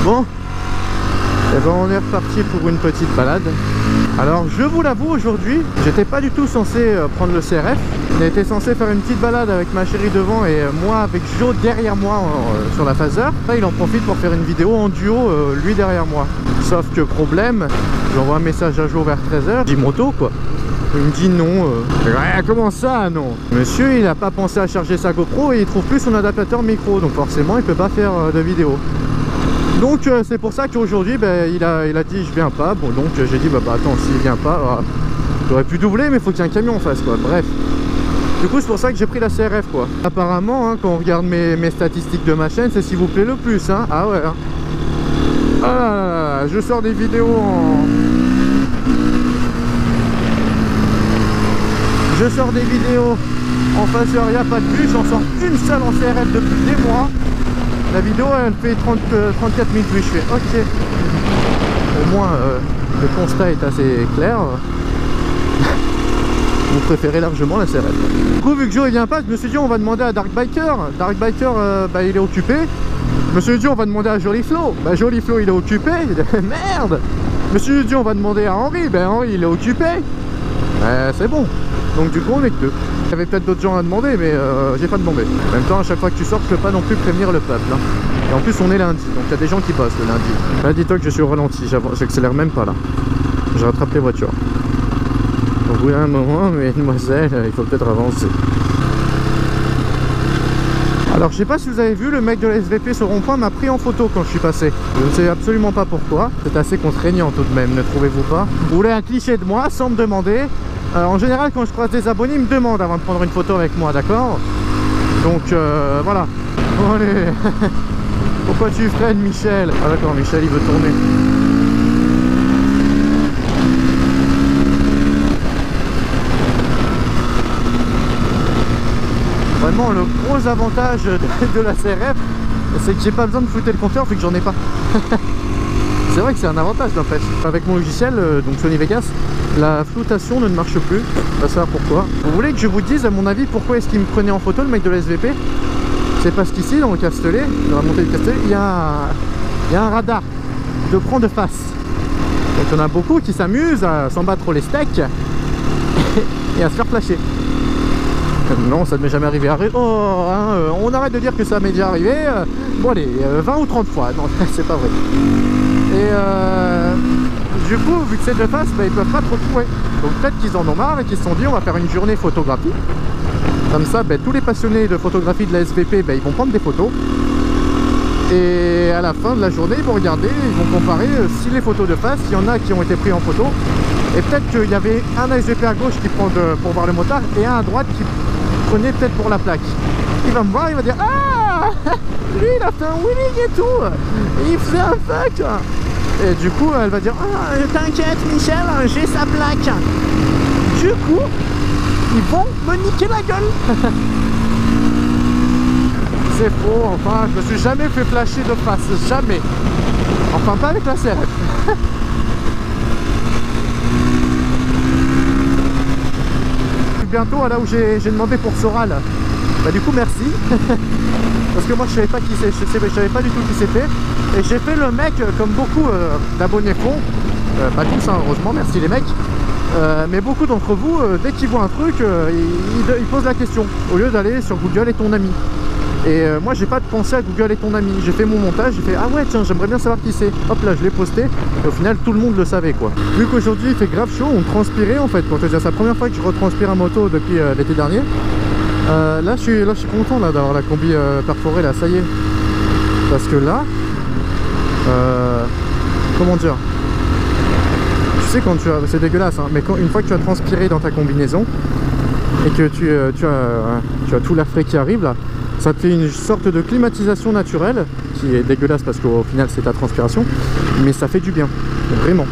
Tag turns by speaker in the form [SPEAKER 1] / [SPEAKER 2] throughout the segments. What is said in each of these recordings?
[SPEAKER 1] Bon, et ben on est reparti pour une petite balade. Alors je vous l'avoue, aujourd'hui j'étais pas du tout censé prendre le CRF. J'étais censé faire une petite balade avec ma chérie devant et moi avec Joe derrière moi sur la Phaser. Là il en profite pour faire une vidéo en duo, lui derrière moi. Sauf que problème, j'envoie un message à Joe vers 13h, je dis moto quoi. Il me dit non. Comment ça non? Monsieur il a pas pensé à charger sa GoPro et il trouve plus son adaptateur micro, donc forcément il peut pas faire de vidéo. Donc c'est pour ça qu'aujourd'hui il a dit je viens pas. Bon donc j'ai dit bah attends, s'il vient pas, j'aurais pu doubler mais il faut qu'il y ait un camion en face quoi. Bref. Du coup c'est pour ça que j'ai pris la CRF quoi. Apparemment hein, quand on regarde mes statistiques de ma chaîne, c'est s'il vous plaît le plus hein. Ah ouais hein. Ah là là, je sors des vidéos en... Je sors des vidéos en Phaser, il n'y a pas de plus, j'en sors une seule en CRF depuis des mois. La vidéo elle fait 34 000 vues, je fais ok. Au moins le constat est assez clair. Vous préférez largement la CRF. Du coup vu que Joe il vient pas, je me suis dit on va demander à Dark Biker. Dark Biker il est occupé. Je me suis dit on va demander à Jolly Flo. Jolly Flo il est occupé. Merde. Je me suis dit on va demander à Henri. Henri il est occupé. C'est bon. Donc du coup on est que deux. Il y avait peut-être d'autres gens à demander mais j'ai pas demandé. En même temps à chaque fois que tu sors je peux pas non plus prévenir le peuple hein. Et en plus on est lundi donc il y a des gens qui bossent le lundi. Là dis-toi que je suis au ralenti, j'accélère même pas là. Je rattrape les voitures. Donc oui à un moment mesdemoiselles il faut peut-être avancer. Alors je sais pas si vous avez vu, le mec de la SVP sur rond-point m'a pris en photo quand je suis passé. Je ne sais absolument pas pourquoi. C'est assez contraignant tout de même, ne trouvez-vous pas? Vous voulez un cliché de moi sans me demander? En général quand je croise des abonnés ils me demandent avant de prendre une photo avec moi, d'accord? Donc voilà. Bon, allez. Pourquoi tu freines Michel? Ah d'accord, Michel il veut tourner. Vraiment le gros avantage de la CRF c'est que j'ai pas besoin de flouter le compteur vu que j'en ai pas. C'est vrai que c'est un avantage n'empêche. Avec mon logiciel, donc Sony Vegas, la floutation ne marche plus. On va savoir pourquoi. Vous voulez que je vous dise à mon avis pourquoi est-ce qu'il me prenait en photo le mec de la SVP? C'est parce qu'ici dans le Castellet, dans la montée du Castellet, il y a un radar de prend de face. Donc il y en a beaucoup qui s'amusent à s'en battre les steaks et à se faire flasher. Non, ça ne m'est jamais arrivé. Oh, hein, on arrête de dire que ça m'est déjà arrivé. Bon allez, 20 ou 30 fois. Non, c'est pas vrai. Et du coup, vu que c'est de face, ils peuvent pas trop trouver. Donc peut-être qu'ils en ont marre et qu'ils se sont dit on va faire une journée photographie. Comme ça, tous les passionnés de photographie de la SVP, ils vont prendre des photos. Et à la fin de la journée, ils vont regarder, ils vont comparer si les photos de face, il y en a qui ont été pris en photo. Et peut-être qu'il y avait un SVP à gauche qui prend pour voir le motard et un à droite qui prenait peut-être pour la plaque. Il va me voir, il va dire ah, lui il a fait un wheeling et tout, il faisait un fuck. Et du coup elle va dire ah, t'inquiète Michel, j'ai sa plaque. Du coup ils vont me niquer la gueule. C'est faux, enfin je me suis jamais fait flasher de face, jamais. Enfin pas avec la CRF. Bientôt là où j'ai demandé pour Soral. Du coup merci. Parce que moi je savais pas qui c'est, je savais pas du tout qui c'était. Et j'ai fait le mec comme beaucoup d'abonnés font. Pas tous hein, heureusement, merci les mecs. Mais beaucoup d'entre vous, dès qu'ils voient un truc, ils posent la question. Au lieu d'aller sur Google et ton ami. Et moi j'ai pas pensé à Google et ton ami. J'ai fait mon montage, j'ai fait ah ouais tiens j'aimerais bien savoir qui c'est. Hop là je l'ai posté. Et au final tout le monde le savait quoi. Vu qu'aujourd'hui il fait grave chaud, on transpirait en fait. Quand c'est la première fois que je retranspire en moto depuis l'été dernier. Là je suis content là d'avoir la combi perforée là, ça y est. Parce que là, comment dire, tu sais quand tu as, c'est dégueulasse hein, mais une fois que tu as transpiré dans ta combinaison et que tu as tout l'air frais qui arrive là, ça te fait une sorte de climatisation naturelle qui est dégueulasse parce qu'au final c'est ta transpiration, mais ça fait du bien, vraiment.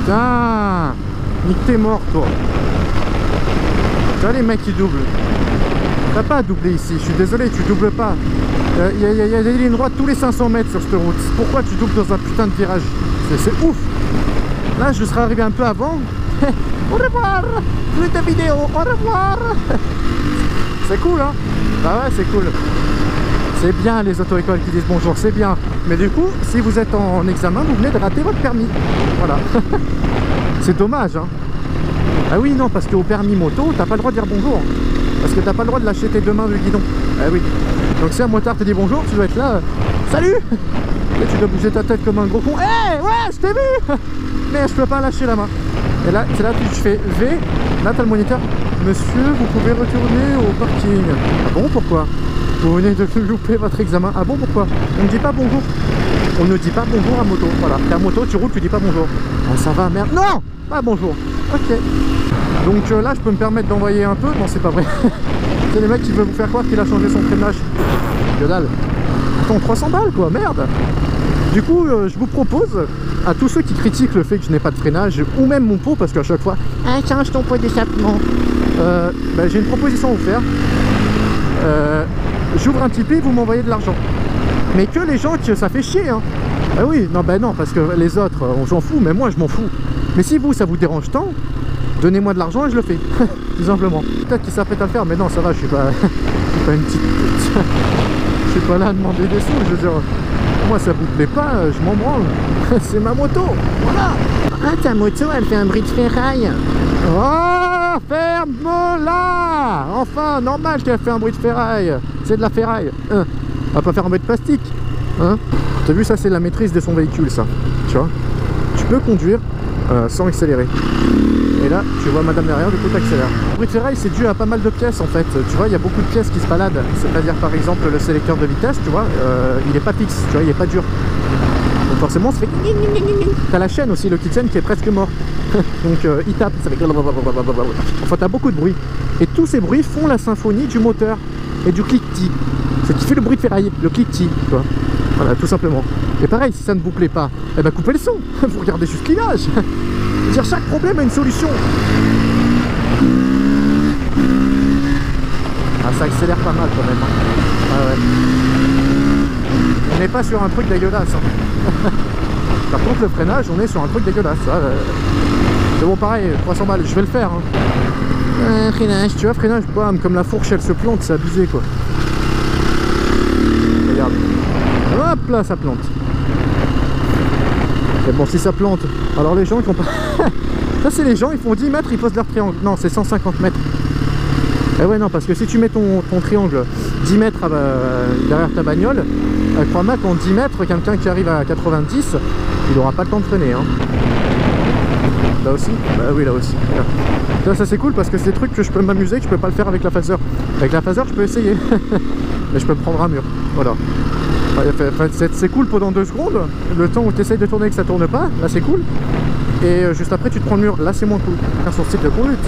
[SPEAKER 1] Putain, nique t'es mort toi. Tu vois les mecs qui doublent. T'as pas à doubler ici, je suis désolé, tu doubles pas. Il y a des lignes droites tous les 500 mètres sur cette route. Pourquoi tu doubles dans un putain de virage? C'est ouf. Là je serais arrivé un peu avant. Au revoir, plus de vidéos, au revoir. C'est cool hein. Bah ouais, c'est cool. C'est bien les auto-écoles qui disent bonjour, c'est bien. Mais du coup, si vous êtes en examen, vous venez de rater votre permis. Voilà. C'est dommage, hein. Ah oui, non, parce qu'au permis moto, t'as pas le droit de dire bonjour. Parce que t'as pas le droit de lâcher tes deux mains du guidon. Ah oui. Donc si un motard te dit bonjour, tu dois être là. Salut. Et tu dois bouger ta tête comme un gros con. Hé, ouais, je t'ai vu. Mais je peux pas lâcher la main. Et là, c'est là que tu fais V. Là, t'as le moniteur. Monsieur, vous pouvez retourner au parking. Ah bon, pourquoi? Vous venez de louper votre examen. Ah bon, pourquoi? On ne dit pas bonjour. On ne dit pas bonjour à moto. Voilà. T'es à moto, tu roules, tu dis pas bonjour. Ah, ça va, merde. Non, pas bonjour. Ok. Donc là, je peux me permettre d'envoyer un peu. Non, c'est pas vrai. C'est les mecs qui veulent vous faire croire qu'il a changé son freinage. Que dalle. Attends, 300 balles, quoi. Merde. Du coup, je vous propose à tous ceux qui critiquent le fait que je n'ai pas de freinage ou même mon pot, parce qu'à chaque fois, ah, change ton pot d'échappement. Bah, j'ai une proposition à vous faire. J'ouvre un Tipeee, vous m'envoyez de l'argent. Mais que les gens que ça fait chier, hein. Ah oui, non, bah non, parce que les autres, on s'en fout, mais moi je m'en fous. Mais si vous, ça vous dérange tant, donnez-moi de l'argent et je le fais. Tout simplement. Peut-être qu'ils s'apprêtent à le faire, mais non, ça va, je suis pas une petite. Je suis pas là à demander des sous, je veux dire. Moi, ça vous plaît pas, je m'en branle. C'est ma moto, voilà. Ah, ta moto, elle fait un bruit de ferraille. Oh, ferme-la. Enfin, normal qu'elle fait un bruit de ferraille. C'est de la ferraille. Elle va pas faire un bruit de plastique. Hein? T'as vu, ça, c'est la maîtrise de son véhicule, ça. Tu vois? Tu peux conduire sans accélérer. Et là, tu vois madame derrière, du coup t'accélères. Le bruit de ferraille, c'est dû à pas mal de pièces en fait. Tu vois, il y a beaucoup de pièces qui se baladent. C'est-à-dire par exemple le sélecteur de vitesse, tu vois, il est pas fixe, tu vois, il est pas dur. Donc forcément, ça fait... T'as la chaîne aussi, le kitchen qui est presque mort. Donc il tape, ça fait... Enfin, t'as beaucoup de bruit. Et tous ces bruits font la symphonie du moteur et du cliquetis. C'est qui fait le bruit de ferraille, le cliquetis, tu vois. Voilà, tout simplement. Et pareil, si ça ne vous plaît pas, eh ben coupez le son. Vous regardez juste l'image. Dire chaque problème a une solution. Ah, ça accélère pas mal quand même. Hein. Ah ouais. On n'est pas sur un truc dégueulasse. Hein. Par contre, le freinage, on est sur un truc dégueulasse. C'est bon, pareil, 300 balles, je vais le faire. Hein. Freinage, tu vois, freinage, bam, comme la fourche, elle se plante, c'est abusé quoi. Regarde. Hop là, ça plante. Et bon, si ça plante, alors les gens qui ont pas... Ça, c'est les gens, ils font 10 mètres, ils posent leur triangle. Non, c'est 150 mètres. Eh ouais, non, parce que si tu mets ton triangle 10 mètres derrière ta bagnole, crois-moi qu'en 10 mètres, quelqu'un qui arrive à 90, il n'aura pas le temps de freiner. Hein. Là aussi? Bah oui, là aussi. Ça c'est cool parce que c'est des trucs que je peux m'amuser, que je peux pas le faire avec la phaser. Avec la phaser, je peux essayer. Mais je peux me prendre un mur. Voilà. C'est cool pendant 2 secondes, le temps où tu essayes de tourner et que ça tourne pas, là c'est cool. Et juste après tu te prends le mur, là c'est moins cool. Son style de conduite.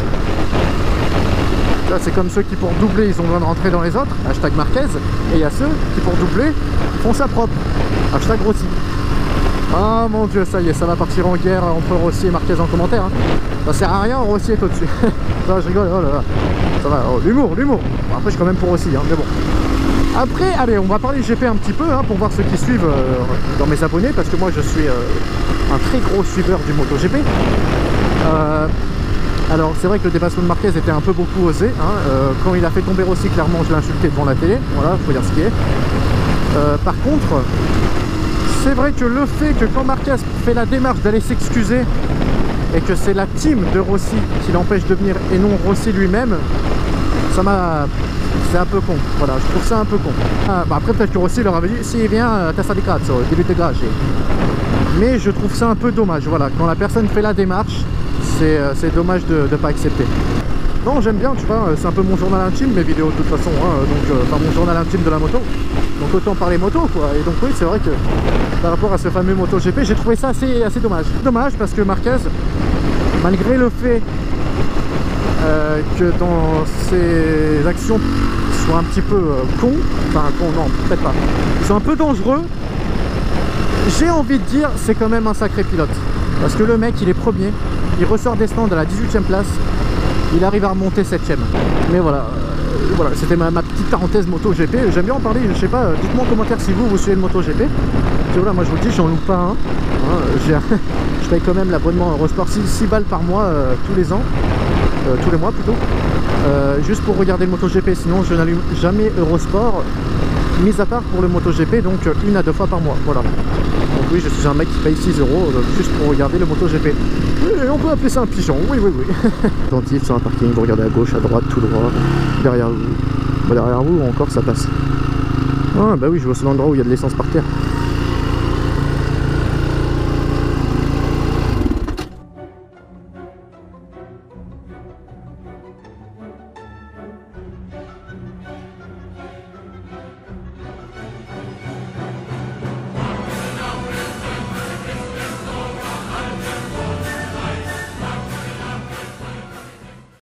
[SPEAKER 1] Là c'est comme ceux qui pour doubler ils ont besoin de rentrer dans les autres, hashtag Marquez. Et il y a ceux qui pour doubler font ça propre, hashtag Rossi. Ah mon dieu, ça y est, ça va partir en guerre entre Rossi et Marquez en commentaire. Hein. Ça sert à rien, Rossi est au-dessus. Ça je rigole, oh là là. Ça va, oh, l'humour. Bon, après je suis quand même pour Rossi, hein, mais bon. Après, allez, on va parler GP un petit peu hein, pour voir ceux qui suivent dans mes abonnés, parce que moi je suis un très gros suiveur du MotoGP. Alors c'est vrai que le dépassement de Marquez était un peu beaucoup osé. Hein, quand il a fait tomber Rossi, clairement je l'ai insulté devant la télé. Voilà, faut dire ce qui est. Par contre, c'est vrai que le fait que quand Marquez fait la démarche d'aller s'excuser et que c'est la team de Rossi qui l'empêche de venir et non Rossi lui-même, ça m'a... C'est un peu con, voilà, je trouve ça un peu con. Bah après peut-être que Rossi leur avait dit, s'il vient, testa di cazzo, début de garage. Mais je trouve ça un peu dommage, voilà, quand la personne fait la démarche, c'est dommage de ne pas accepter. Non, j'aime bien, tu vois, c'est un peu mon journal intime, mes vidéos de toute façon, hein, donc, enfin mon journal intime de la moto, donc autant parler moto, quoi. Et donc oui, c'est vrai que par rapport à ce fameux MotoGP, j'ai trouvé ça assez dommage. Dommage parce que Marquez, malgré le fait que dans ses actions soit un petit peu con, enfin con non, peut-être pas, ils sont un peu dangereux, j'ai envie de dire c'est quand même un sacré pilote, parce que le mec il est premier, il ressort des stands à la 18e place, il arrive à remonter 7e, mais voilà, voilà, c'était ma petite parenthèse MotoGP. J'aime bien en parler, je sais pas, dites-moi en commentaire si vous suivez le MotoGP. Et voilà, moi je vous le dis, j'en loupe pas un. Hein, je paye quand même l'abonnement Eurosport 6 balles par mois tous les ans. tous les mois plutôt, juste pour regarder le MotoGP. Sinon je n'allume jamais Eurosport, mis à part pour le MotoGP, donc 1 à 2 fois par mois, voilà. Donc oui, je suis un mec qui paye 6 € juste pour regarder le MotoGP. Et on peut appeler ça un pigeon, oui oui oui. Attentif sur un parking, vous regardez à gauche, à droite, tout droit, derrière vous. Bah, derrière vous encore ça passe. Ah bah oui, je vois c'est l'endroit où il y a de l'essence par terre.